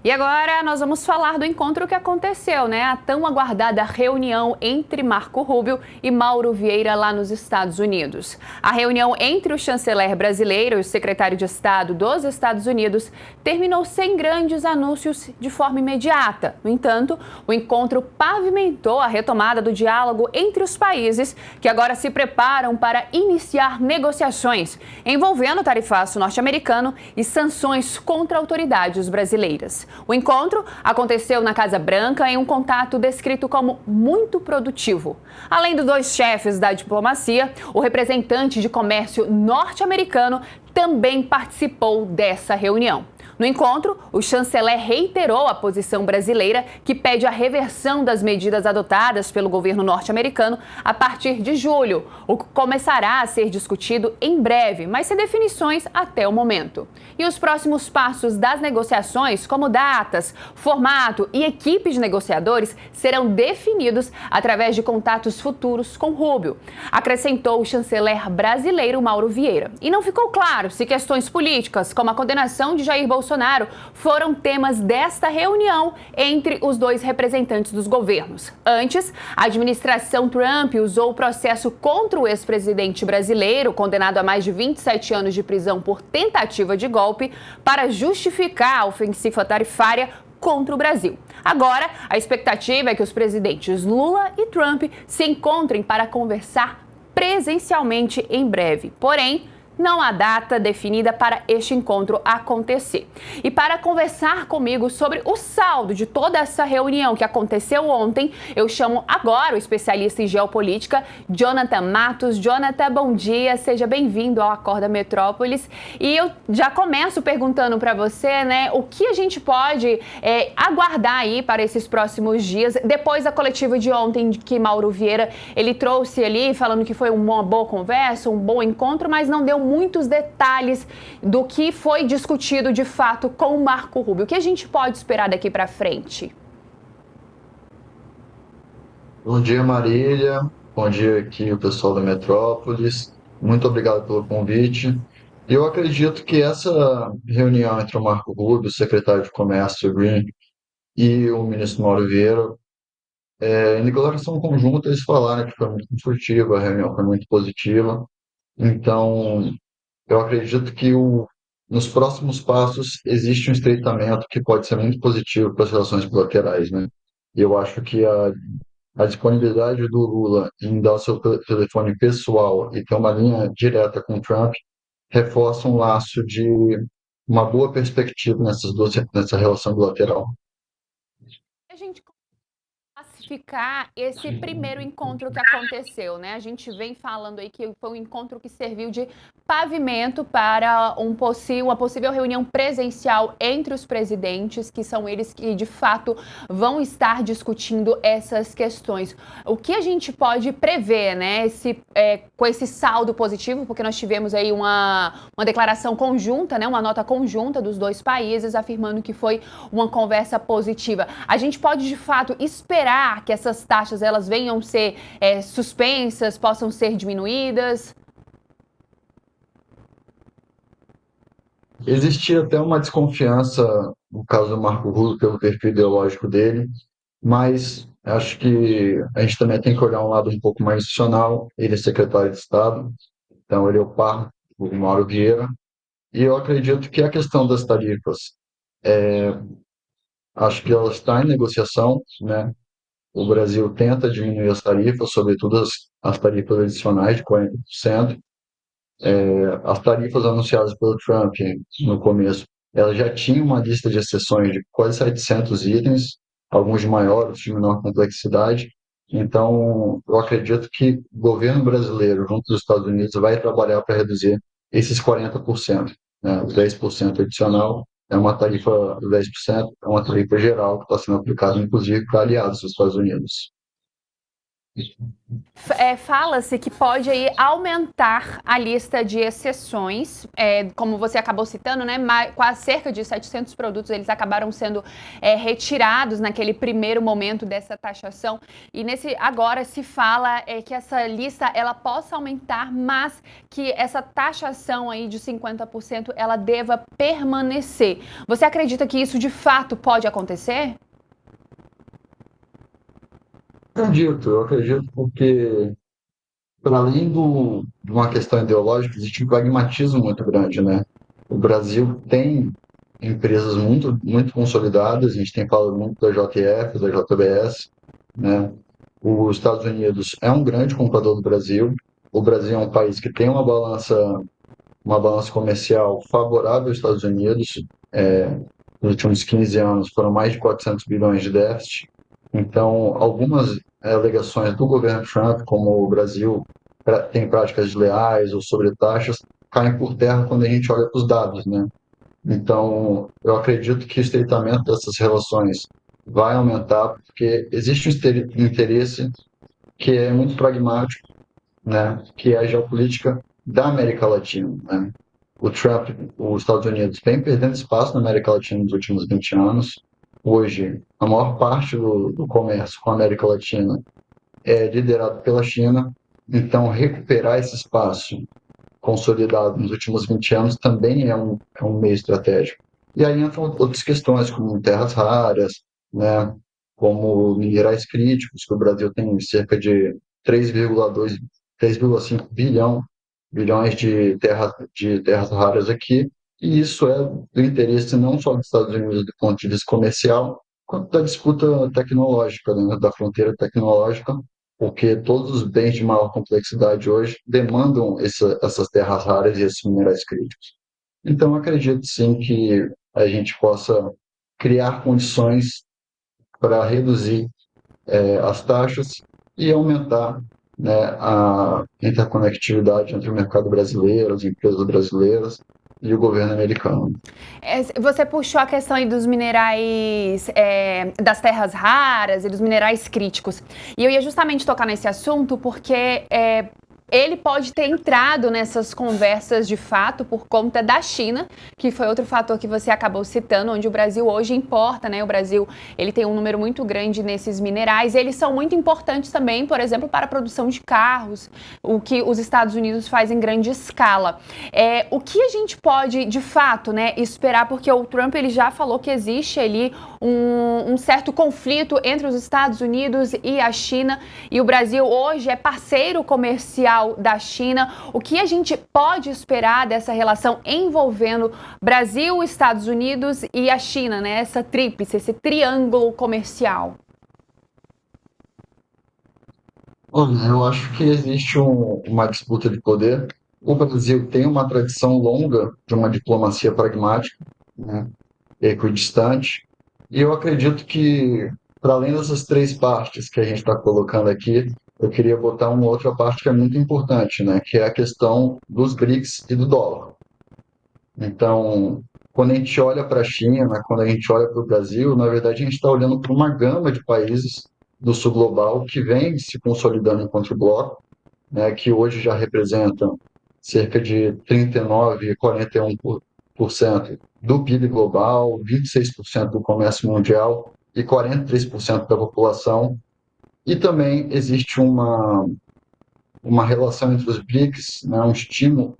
E agora nós vamos falar do encontro que aconteceu, né? A tão aguardada reunião entre Marco Rubio e Mauro Vieira lá nos Estados Unidos. A reunião entre o chanceler brasileiro e o secretário de Estado dos Estados Unidos terminou sem grandes anúncios de forma imediata. No entanto, o encontro pavimentou a retomada do diálogo entre os países, que agora se preparam para iniciar negociações envolvendo o tarifaço norte-americano e sanções contra autoridades brasileiras. O encontro aconteceu na Casa Branca em um contato descrito como muito produtivo. Além dos dois chefes da diplomacia, o representante de comércio norte-americano também participou dessa reunião. No encontro, o chanceler reiterou a posição brasileira que pede a reversão das medidas adotadas pelo governo norte-americano a partir de julho, o que começará a ser discutido em breve, mas sem definições até o momento. E os próximos passos das negociações, como datas, formato e equipe de negociadores, serão definidos através de contatos futuros com Rubio, acrescentou o chanceler brasileiro Mauro Vieira. E não ficou claro se questões políticas, como a condenação de Jair Bolsonaro, foram temas desta reunião entre os dois representantes dos governos. Antes, a administração Trump usou o processo contra o ex-presidente brasileiro, condenado a mais de 27 anos de prisão por tentativa de golpe, para justificar a ofensiva tarifária contra o Brasil. Agora, a expectativa é que os presidentes Lula e Trump se encontrem para conversar presencialmente em breve. Porém, não há data definida para este encontro acontecer. E para conversar comigo sobre o saldo de toda essa reunião que aconteceu ontem, eu chamo agora o especialista em geopolítica, Jonathan Matos. Jonathan, bom dia, seja bem-vindo ao Acorda Metrópolis. E eu já começo perguntando para você, né, o que a gente pode aguardar aí para esses próximos dias, depois da coletiva de ontem, que Mauro Vieira, ele trouxe ali, falando que foi uma boa conversa, um bom encontro, mas não deu muitos detalhes do que foi discutido de fato com o Marco Rubio. O que a gente pode esperar daqui para frente? Bom dia, Marília. Bom dia aqui, o pessoal da Metrópolis. Muito obrigado pelo convite. Eu acredito que essa reunião entre o Marco Rubio, o secretário de Comércio, Green, e o ministro Mauro Vieira, em declaração conjunta, eles falaram que foi muito construtiva, a reunião foi muito positiva. Então, eu acredito que nos próximos passos existe um estreitamento que pode ser muito positivo para as relações bilaterais, né? Eu acho que a disponibilidade do Lula em dar o seu telefone pessoal e ter uma linha direta com o Trump reforça um laço de uma boa perspectiva nessa relação bilateral. A gente classificar esse primeiro encontro que aconteceu, né? A gente vem falando aí que foi um encontro que serviu de pavimento para uma possível reunião presencial entre os presidentes, que são eles que de fato vão estar discutindo essas questões. O que a gente pode prever, né? Com esse saldo positivo, porque nós tivemos aí uma declaração conjunta, né? Uma nota conjunta dos dois países afirmando que foi uma conversa positiva. A gente pode de fato esperar que essas taxas elas venham ser suspensas, possam ser diminuídas? Existia até uma desconfiança no caso do Marco Rubio pelo perfil ideológico dele, mas acho que a gente também tem que olhar um lado um pouco mais institucional. Ele é secretário de Estado, então ele é o par do Mauro Vieira, e eu acredito que a questão das tarifas, acho que ela está em negociação, né? O Brasil tenta diminuir as tarifas, sobretudo as tarifas adicionais de 40%. As tarifas anunciadas pelo Trump no começo, ela já tinha uma lista de exceções de quase 700 itens, alguns de maior, outros de menor complexidade. Então, eu acredito que o governo brasileiro, junto dos Estados Unidos, vai trabalhar para reduzir esses 40%, né? O 10% adicional é uma tarifa, o 10% é uma tarifa geral que está sendo aplicada, inclusive, para aliados dos Estados Unidos. Fala-se que pode aí aumentar a lista de exceções, como você acabou citando, né? Quase cerca de 700 produtos eles acabaram sendo retirados naquele primeiro momento dessa taxação. E agora se fala que essa lista ela possa aumentar, mas que essa taxação aí de 50% ela deva permanecer. Você acredita que isso de fato pode acontecer? Eu acredito porque, para além de uma questão ideológica, existe um pragmatismo muito grande, né? O Brasil tem empresas muito, muito consolidadas, a gente tem falado muito da JF, da JBS, né? Os Estados Unidos é um grande comprador do Brasil. O Brasil é um país que tem uma balança comercial favorável aos Estados Unidos. É, nos últimos 15 anos foram mais de 400 bilhões de déficit. Então, algumas alegações do governo Trump, como o Brasil tem práticas desleais ou sobretaxas, caem por terra quando a gente olha para os dados, né? Então, eu acredito que o estreitamento dessas relações vai aumentar, porque existe um interesse que é muito pragmático, né? Que é a geopolítica da América Latina, né? O Trump, os Estados Unidos, vem perdendo espaço na América Latina nos últimos 20 anos. Hoje, a maior parte do comércio com a América Latina é liderado pela China. Então, recuperar esse espaço consolidado nos últimos 20 anos também é um meio estratégico. E aí entram outras questões, como terras raras, né, como minerais críticos, que o Brasil tem cerca de 3,2, 3,5 bilhões de terras raras aqui, e isso é do interesse não só dos Estados Unidos do ponto de vista comercial, quanto da disputa tecnológica, né, da fronteira tecnológica, porque todos os bens de maior complexidade hoje demandam essas terras raras e esses minerais críticos. Então, acredito sim que a gente possa criar condições para reduzir as taxas e aumentar, né, a interconectividade entre o mercado brasileiro, as empresas brasileiras e o governo americano. Você puxou a questão aí dos minerais, das terras raras e dos minerais críticos. E eu ia justamente tocar nesse assunto porque ele pode ter entrado nessas conversas de fato por conta da China, que foi outro fator que você acabou citando, onde o Brasil hoje importa, né? O Brasil, ele tem um número muito grande nesses minerais. Eles são muito importantes também, por exemplo, para a produção de carros, o que os Estados Unidos fazem em grande escala. O que a gente pode, de fato, né, esperar, porque o Trump ele já falou que existe ali um certo conflito entre os Estados Unidos e a China, e o Brasil hoje é parceiro comercial da China. O que a gente pode esperar dessa relação envolvendo Brasil, Estados Unidos e a China, né? Essa tríplice, esse triângulo comercial. Olha, eu acho que existe uma disputa de poder. O Brasil tem uma tradição longa de uma diplomacia pragmática, né, equidistante, e eu acredito que, para além dessas três partes que a gente está colocando aqui, eu queria botar uma outra parte que é muito importante, né, que é a questão dos BRICS e do dólar. Então, quando a gente olha para a China, quando a gente olha para o Brasil, na verdade a gente está olhando para uma gama de países do sul global que vem se consolidando enquanto bloco, né, que hoje já representam cerca de 39, 41% do PIB global, 26% do comércio mundial e 43% da população. E também existe uma relação entre os BRICS, né, um estímulo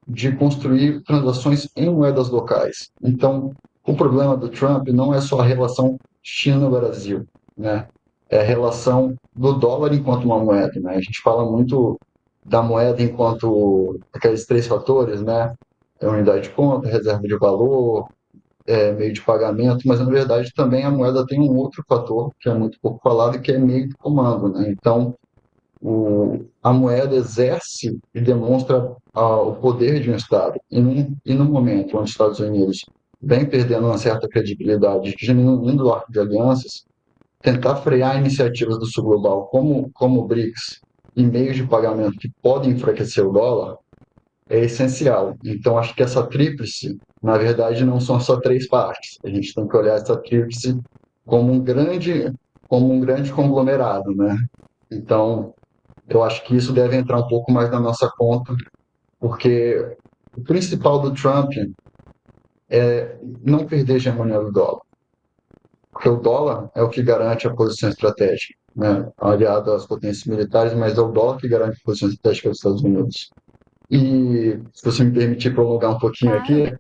de construir transações em moedas locais. Então, o problema do Trump não é só a relação China-Brasil, né? É a relação do dólar enquanto uma moeda, né? A gente fala muito da moeda enquanto aqueles três fatores, né? É unidade de conta, reserva de valor, meio de pagamento, mas na verdade também a moeda tem um outro fator que é muito pouco falado, que é meio de comando, né? Então, a moeda exerce e demonstra o poder de um Estado. E no momento onde os Estados Unidos vem perdendo uma certa credibilidade, diminuindo o arco de alianças, tentar frear iniciativas do sul global, como o BRICS, e meios de pagamento que podem enfraquecer o dólar, é essencial. Então, acho que essa tríplice, na verdade, não são só três partes. A gente tem que olhar essa tríplice como um grande conglomerado, né? Então, eu acho que isso deve entrar um pouco mais na nossa conta, porque o principal do Trump é não perder a hegemonia do dólar, porque o dólar é o que garante a posição estratégica, né? Aliado às potências militares, mas é o dólar que garante a posição estratégica dos Estados Unidos. E, se você me permitir prolongar um pouquinho Claro. aqui,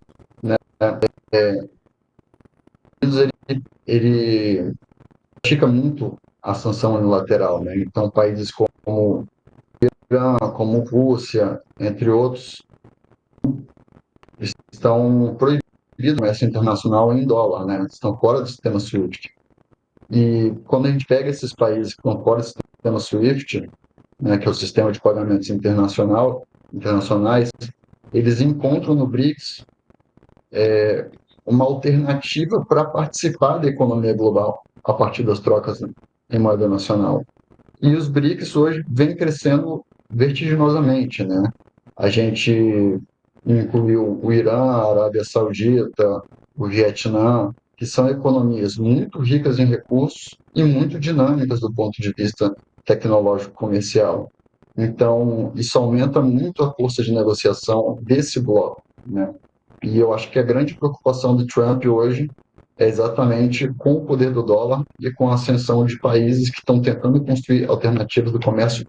ele pratica muito a sanção unilateral, né? Então, países como Irã, como Rússia, entre outros, estão proibidos do comércio internacional em dólar, né? Estão fora do sistema SWIFT. E quando a gente pega esses países que estão fora do sistema SWIFT, né, que é o sistema de pagamentos internacionais, eles encontram no BRICS uma alternativa para participar da economia global a partir das trocas em moeda nacional. E os BRICS hoje vêm crescendo vertiginosamente, né? A gente incluiu o Irã, a Arábia Saudita, o Vietnã, que são economias muito ricas em recursos e muito dinâmicas do ponto de vista tecnológico comercial. Então, isso aumenta muito a força de negociação desse bloco, né? E eu acho que a grande preocupação do Trump hoje é exatamente com o poder do dólar e com a ascensão de países que estão tentando construir alternativas do comércio